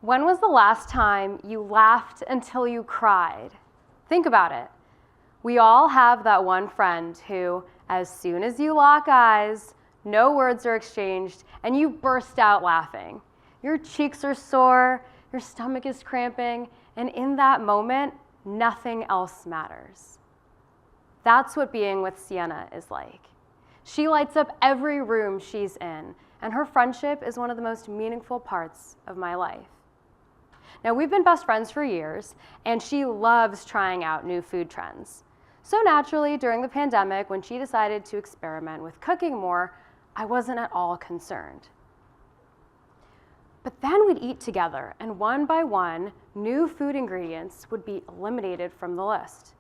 When was the last time you laughed until you cried? Think about it. We all have that one friend who, as soon as you lock eyes, no words are exchanged, and you burst out laughing. Your cheeks are sore, your stomach is cramping, and in that moment, nothing else matters. That's what being with Sienna is like. She lights up every room she's in, and her friendship is one of the most meaningful parts of my life. Now, we've been best friends for years, and she loves trying out new food trends. So naturally, during the pandemic, when she decided to experiment with cooking more, I wasn't at all concerned. But then we'd eat together, and one by one, new food ingredients would be eliminated from the list,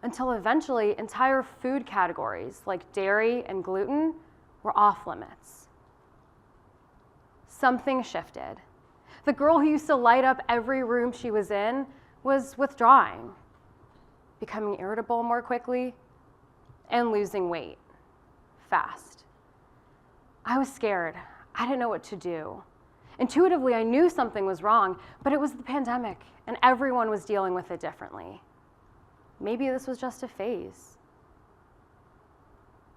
until eventually entire food categories like dairy and gluten were off limits. Something shifted. The girl who used to light up every room she was in was withdrawing, becoming irritable more quickly, and losing weight fast. I was scared. I didn't know what to do. Intuitively, I knew something was wrong, but it was the pandemic, and everyone was dealing with it differently. Maybe this was just a phase.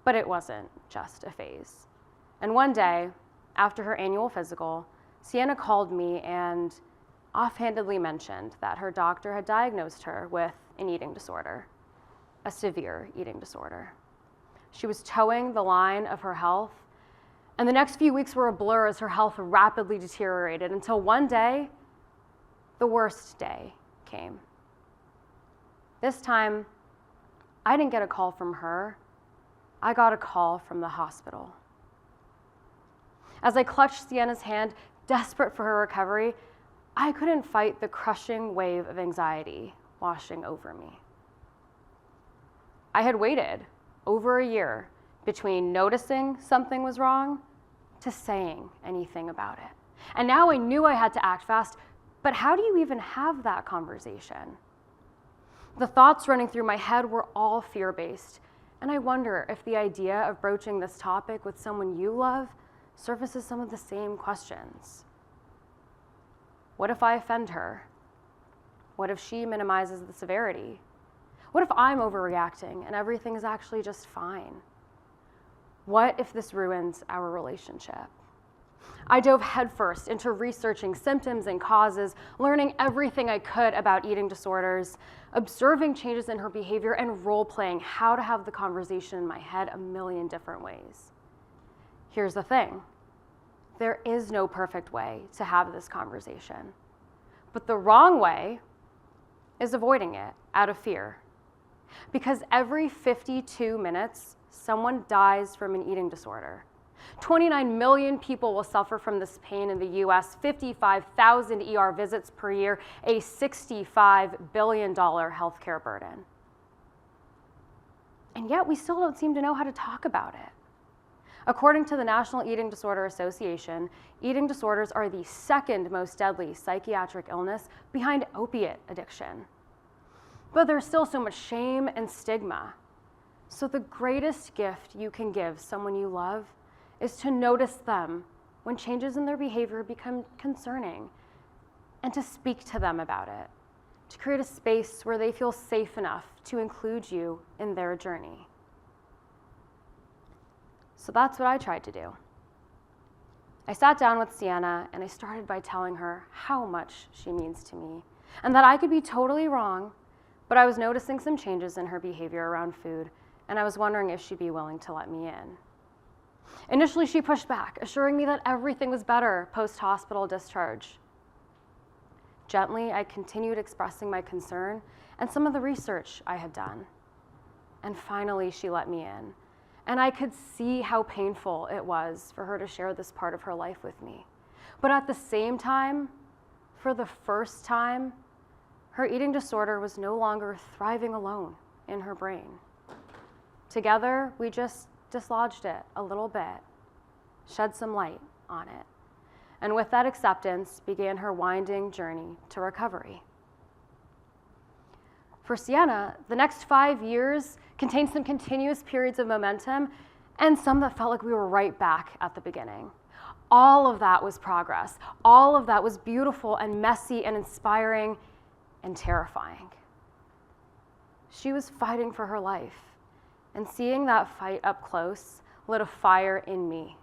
But it wasn't just a phase. And one day, after her annual physical, Sienna called me and offhandedly mentioned that her doctor had diagnosed her with an eating disorder, a severe eating disorder. She was towing the line of her health, and the next few weeks were a blur as her health rapidly deteriorated until one day, the worst day came. This time, I didn't get a call from her. I got a call from the hospital. As I clutched Sienna's hand, desperate for her recovery, I couldn't fight the crushing wave of anxiety washing over me. I had waited over a year between noticing something was wrong to saying anything about it. And now I knew I had to act fast, but how do you even have that conversation? The thoughts running through my head were all fear-based, and I wonder if the idea of broaching this topic with someone you love surfaces some of the same questions. What if I offend her? What if she minimizes the severity? What if I'm overreacting and everything is actually just fine? What if this ruins our relationship? I dove headfirst into researching symptoms and causes, learning everything I could about eating disorders, observing changes in her behavior, and role-playing how to have the conversation in my head a million different ways. Here's the thing. There is no perfect way to have this conversation. But the wrong way is avoiding it out of fear. Because every 52 minutes, someone dies from an eating disorder. 29 million people will suffer from this pain in the US, 55,000 ER visits per year, a $65 billion healthcare burden. And yet we still don't seem to know how to talk about it. According to the National Eating Disorder Association, eating disorders are the second most deadly psychiatric illness behind opiate addiction. But there's still so much shame and stigma. So the greatest gift you can give someone you love is to notice them when changes in their behavior become concerning and to speak to them about it, to create a space where they feel safe enough to include you in their journey. So that's what I tried to do. I sat down with Sienna and I started by telling her how much she means to me and that I could be totally wrong, but I was noticing some changes in her behavior around food and I was wondering if she'd be willing to let me in. Initially, she pushed back, assuring me that everything was better post-hospital discharge. Gently, I continued expressing my concern and some of the research I had done. And finally, she let me in. And I could see how painful it was for her to share this part of her life with me. But at the same time, for the first time, her eating disorder was no longer thriving alone in her brain. Together, we just dislodged it a little bit, shed some light on it. And with that acceptance began her winding journey to recovery. For Sienna, the next 5 years contained some continuous periods of momentum and some that felt like we were right back at the beginning. All of that was progress. All of that was beautiful and messy and inspiring and terrifying. She was fighting for her life, and seeing that fight up close lit a fire in me.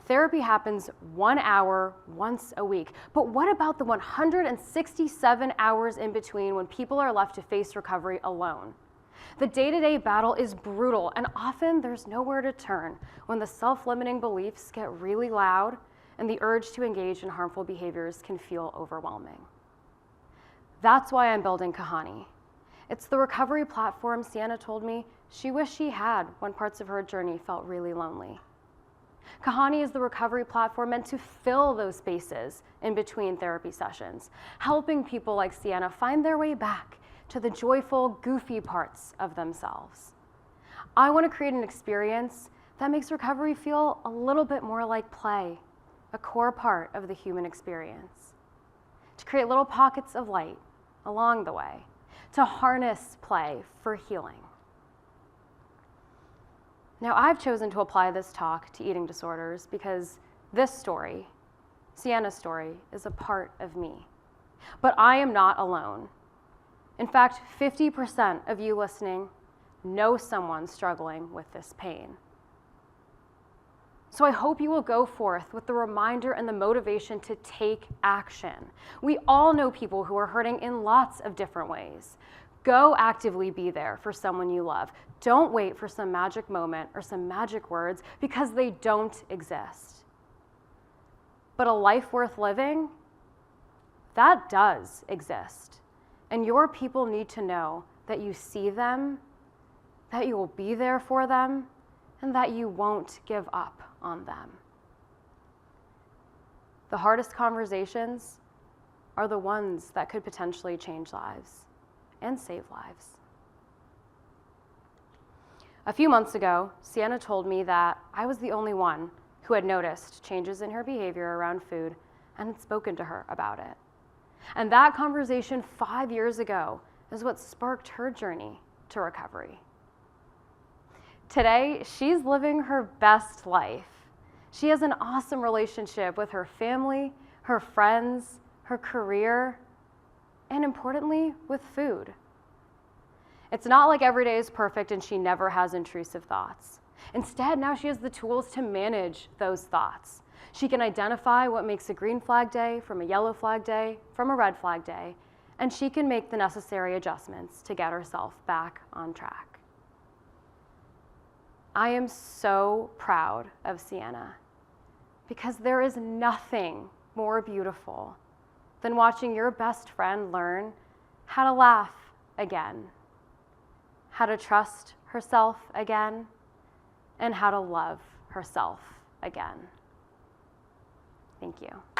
Therapy happens 1 hour once a week, but what about the 167 hours in between when people are left to face recovery alone? The day-to-day battle is brutal, and often there's nowhere to turn when the self-limiting beliefs get really loud and the urge to engage in harmful behaviors can feel overwhelming. That's why I'm building Kahani. It's the recovery platform Sienna told me she wished she had when parts of her journey felt really lonely. Kahani is the recovery platform meant to fill those spaces in between therapy sessions, helping people like Sienna find their way back to the joyful, goofy parts of themselves. I want to create an experience that makes recovery feel a little bit more like play, a core part of the human experience. To create little pockets of light along the way, to harness play for healing. Now, I've chosen to apply this talk to eating disorders because this story, Sienna's story, is a part of me. But I am not alone. In fact, 50% of you listening know someone struggling with this pain. So I hope you will go forth with the reminder and the motivation to take action. We all know people who are hurting in lots of different ways. Go actively be there for someone you love. Don't wait for some magic moment or some magic words because they don't exist. But a life worth living, that does exist. And your people need to know that you see them, that you will be there for them, and that you won't give up on them. The hardest conversations are the ones that could potentially change lives and save lives. A few months ago, Sienna told me that I was the only one who had noticed changes in her behavior around food and had spoken to her about it. And that conversation 5 years ago is what sparked her journey to recovery. Today, she's living her best life. She has an awesome relationship with her family, her friends, her career, and importantly, with food. It's not like every day is perfect and she never has intrusive thoughts. Instead, now she has the tools to manage those thoughts. She can identify what makes a green flag day from a yellow flag day, from a red flag day, and she can make the necessary adjustments to get herself back on track. I am so proud of Sienna because there is nothing more beautiful than watching your best friend learn how to laugh again, how to trust herself again, and how to love herself again. Thank you.